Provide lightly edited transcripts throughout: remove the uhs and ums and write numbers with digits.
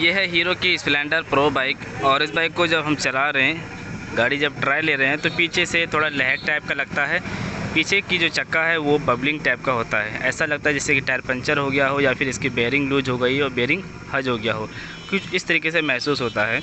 ये है हीरो की स्प्लेंडर प्रो बाइक। और इस बाइक को जब हम चला रहे हैं, गाड़ी जब ट्राई ले रहे हैं, तो पीछे से थोड़ा लहक टाइप का लगता है। पीछे की जो चक्का है वो बबलिंग टाइप का होता है। ऐसा लगता है जैसे कि टायर पंचर हो गया हो या फिर इसकी बेयरिंग लूज हो गई और बेयरिंग हज हो गया हो, कुछ इस तरीके से महसूस होता है।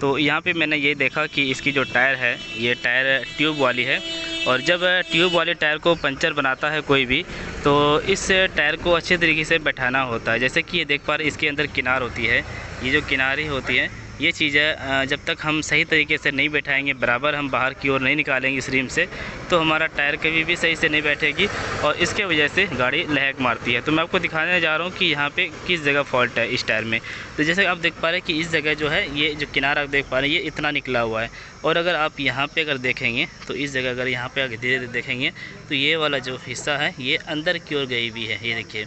तो यहाँ पे मैंने ये देखा कि इसकी जो टायर है, ये टायर ट्यूब वाली है। और जब ट्यूब वाले टायर को पंचर बनाता है कोई भी, तो इस टायर को अच्छे तरीके से बैठाना होता है। जैसे कि ये देख पा रहे, इसके अंदर किनार होती है। ये जो किनारी होती है, ये चीज़ें जब तक हम सही तरीके से नहीं बैठाएंगे, बराबर हम बाहर की ओर नहीं निकालेंगे इस रिम से, तो हमारा टायर कभी भी सही से नहीं बैठेगी और इसके वजह से गाड़ी लहक मारती है। तो मैं आपको दिखाने जा रहा हूँ कि यहाँ पे किस जगह फॉल्ट है इस टायर में। तो जैसे आप देख पा रहे हैं कि इस जगह जो है, ये जो किनारा आप देख पा रहे हैं, ये इतना निकला हुआ है। और अगर आप यहाँ पे अगर देखेंगे, तो इस जगह अगर यहाँ पे अगर धीरे धीरे देखेंगे, तो ये वाला जो हिस्सा है ये अंदर की ओर गई हुई है। ये देखिए,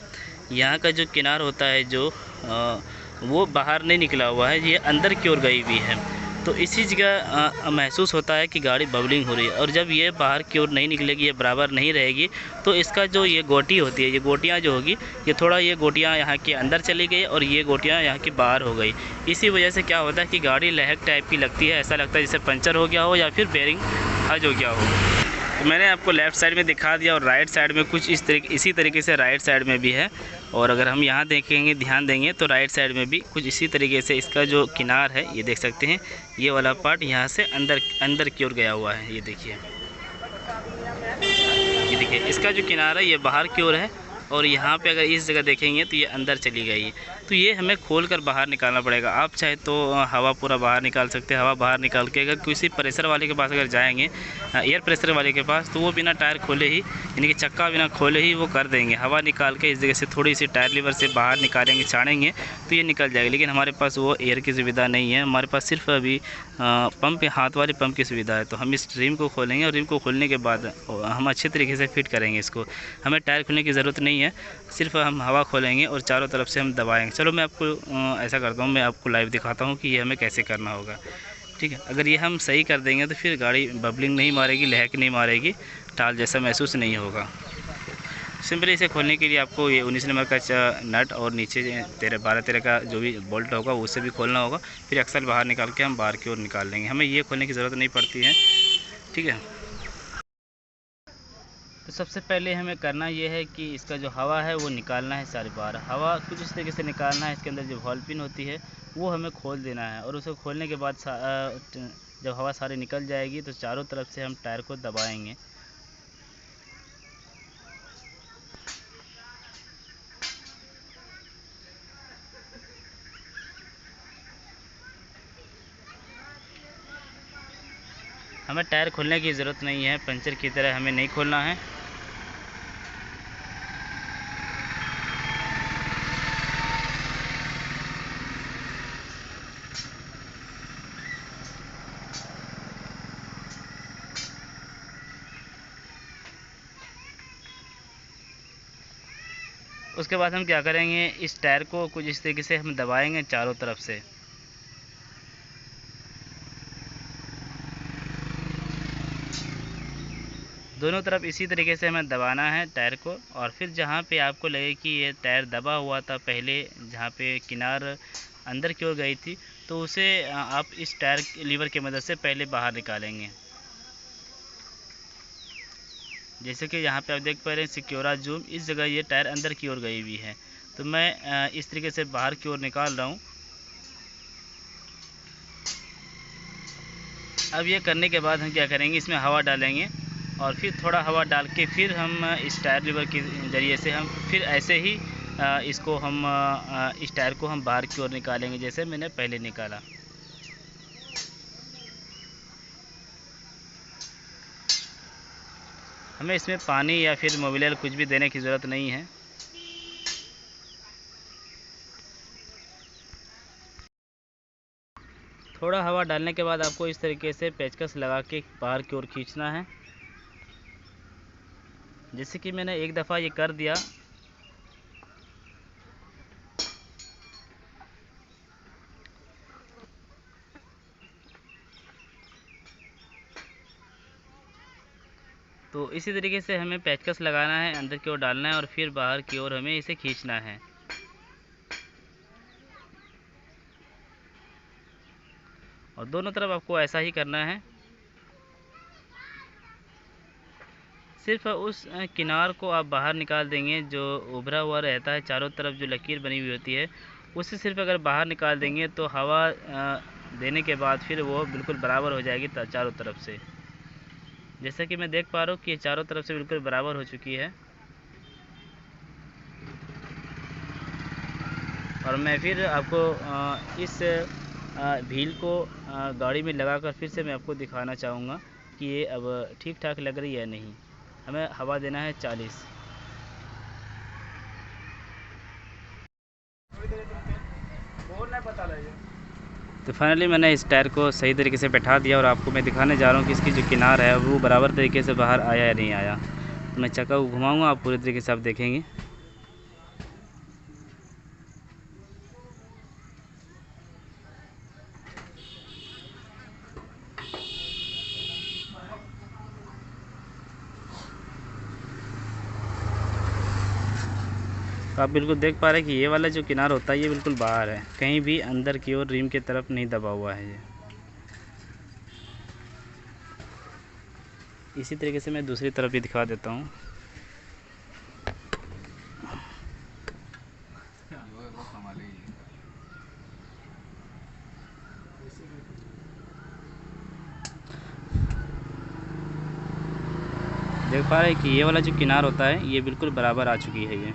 यहाँ का जो किनार होता है जो वो बाहर नहीं निकला हुआ है, ये अंदर की ओर गई हुई है। तो इसी जगह महसूस होता है कि गाड़ी बबलिंग हो रही है। और जब ये बाहर की ओर नहीं निकलेगी, ये बराबर नहीं रहेगी, तो इसका जो ये गोटी होती है, ये गोटियाँ जो होगी, ये थोड़ा ये गोटियाँ यहाँ के अंदर चली गई और ये गोटियाँ यहाँ की बाहर हो गई। इसी वजह से क्या होता है कि गाड़ी लहक टाइप की लगती है। ऐसा लगता है जैसे पंचर हो गया हो या फिर बेयरिंग हज हो गया हो। तो मैंने आपको लेफ़्ट साइड में दिखा दिया और राइट साइड में कुछ इसी तरीके से राइट साइड में भी है। और अगर हम यहाँ देखेंगे, ध्यान देंगे, तो राइट साइड में भी कुछ इसी तरीके से इसका जो किनार है, ये देख सकते हैं, ये वाला पार्ट यहाँ से अंदर की ओर गया हुआ है। ये देखिए, इसका जो किनारा है ये बाहर की ओर है और यहाँ पे अगर इस जगह देखेंगे तो ये अंदर चली गई है। तो ये हमें खोलकर बाहर निकालना पड़ेगा। आप चाहे तो हवा पूरा बाहर निकाल सकते हैं। हवा बाहर निकाल के अगर किसी प्रेशर वाले के पास अगर जाएंगे, एयर प्रेशर वाले के पास, तो वो बिना टायर खोले ही, यानी कि चक्का बिना खोले ही वो कर देंगे। हवा निकाल के इस जगह से थोड़ी सी टायर लीवर से बाहर निकालेंगे, छाड़ेंगे, तो ये निकल जाएगी। लेकिन हमारे पास वो एयर की सुविधा नहीं है। हमारे पास सिर्फ अभी पंप, हाथ वाले पंप की सुविधा है। तो हम इस रिम को खोलेंगे और रिम को खोलने के बाद हम अच्छे तरीके से फिट करेंगे इसको। हमें टायर खोलने की ज़रूरत नहीं है, सिर्फ हम हवा खोलेंगे और चारों तरफ से हम दबाएंगे। चलो मैं आपको ऐसा करता हूँ, मैं आपको लाइव दिखाता हूँ कि ये हमें कैसे करना होगा। ठीक है, अगर ये हम सही कर देंगे तो फिर गाड़ी बबलिंग नहीं मारेगी, लहक नहीं मारेगी, टाल जैसा महसूस नहीं होगा। सिंपली इसे खोलने के लिए आपको ये 19 नंबर का नट और नीचे 12-13 का जो भी बोल्ट होगा उससे भी खोलना होगा। फिर एक्सल बाहर निकाल के हम बाहर की ओर निकाल लेंगे। हमें ये खोलने की ज़रूरत नहीं पड़ती है। ठीक है, तो सबसे पहले हमें करना ये है कि इसका जो हवा है वो निकालना है सारी बार। हवा कुछ इस तरीके से निकालना है। इसके अंदर जो वॉल पिन होती है वो हमें खोल देना है और उसे खोलने के बाद जब हवा सारी निकल जाएगी तो चारों तरफ से हम टायर को दबाएंगे। हमें टायर खोलने की ज़रूरत नहीं है, पंचर की तरह हमें नहीं खोलना है। उसके बाद हम क्या करेंगे, इस टायर को कुछ इस तरीके से हम दबाएंगे चारों तरफ से। दोनों तरफ इसी तरीके से हमें दबाना है टायर को। और फिर जहाँ पे आपको लगे कि ये टायर दबा हुआ था पहले, जहाँ पे किनार अंदर की ओर गई थी, तो उसे आप इस टायर लीवर की मदद से पहले बाहर निकालेंगे। जैसे कि यहाँ पे आप देख पा रहे हैं सिक्योरा जूम, इस जगह ये टायर अंदर की ओर गई हुई है। तो मैं इस तरीके से बाहर की ओर निकाल रहा हूँ। अब ये करने के बाद हम क्या करेंगे, इसमें हवा डालेंगे और फिर थोड़ा हवा डाल के फिर हम इस टायर लीवर के ज़रिए से हम फिर ऐसे ही इसको हम इस टायर को हम बाहर की ओर निकालेंगे, जैसे मैंने पहले निकाला। हमें इसमें पानी या फिर मोबिलियर कुछ भी देने की ज़रूरत नहीं है। थोड़ा हवा डालने के बाद आपको इस तरीके से पेचकस लगा के बाहर की ओर खींचना है। जैसे कि मैंने एक दफ़ा ये कर दिया। तो इसी तरीके से हमें पेचकस लगाना है, अंदर की ओर डालना है और फिर बाहर की ओर हमें इसे खींचना है। और दोनों तरफ आपको ऐसा ही करना है। सिर्फ उस किनार को आप बाहर निकाल देंगे जो उभरा हुआ रहता है, चारों तरफ जो लकीर बनी हुई होती है उससे सिर्फ अगर बाहर निकाल देंगे तो हवा देने के बाद फिर वो बिल्कुल बराबर हो जाएगी चारों तरफ से। जैसा कि मैं देख पा रहा हूँ कि ये चारों तरफ से बिल्कुल बराबर हो चुकी है। और मैं फिर आपको इस व्हील को गाड़ी में लगाकर फिर से मैं आपको दिखाना चाहूँगा कि ये अब ठीक ठाक लग रही है नहीं। हमें हवा देना है 40। तो फाइनली मैंने इस टायर को सही तरीके से बैठा दिया और आपको मैं दिखाने जा रहा हूँ कि इसकी जो किनार है वो बराबर तरीके से बाहर आया या नहीं आया। तो मैं चक्का को घुमाऊँगा, आप पूरी तरीके से आप देखेंगे। तो आप बिल्कुल देख पा रहे हैं कि ये वाला जो किनार होता है ये बिल्कुल बाहर है, कहीं भी अंदर की ओर रिम की तरफ नहीं दबा हुआ है ये। इसी तरीके से मैं दूसरी तरफ भी दिखा देता हूँ। देख पा रहे हैं कि ये वाला जो किनार होता है ये बिल्कुल बराबर आ चुकी है ये।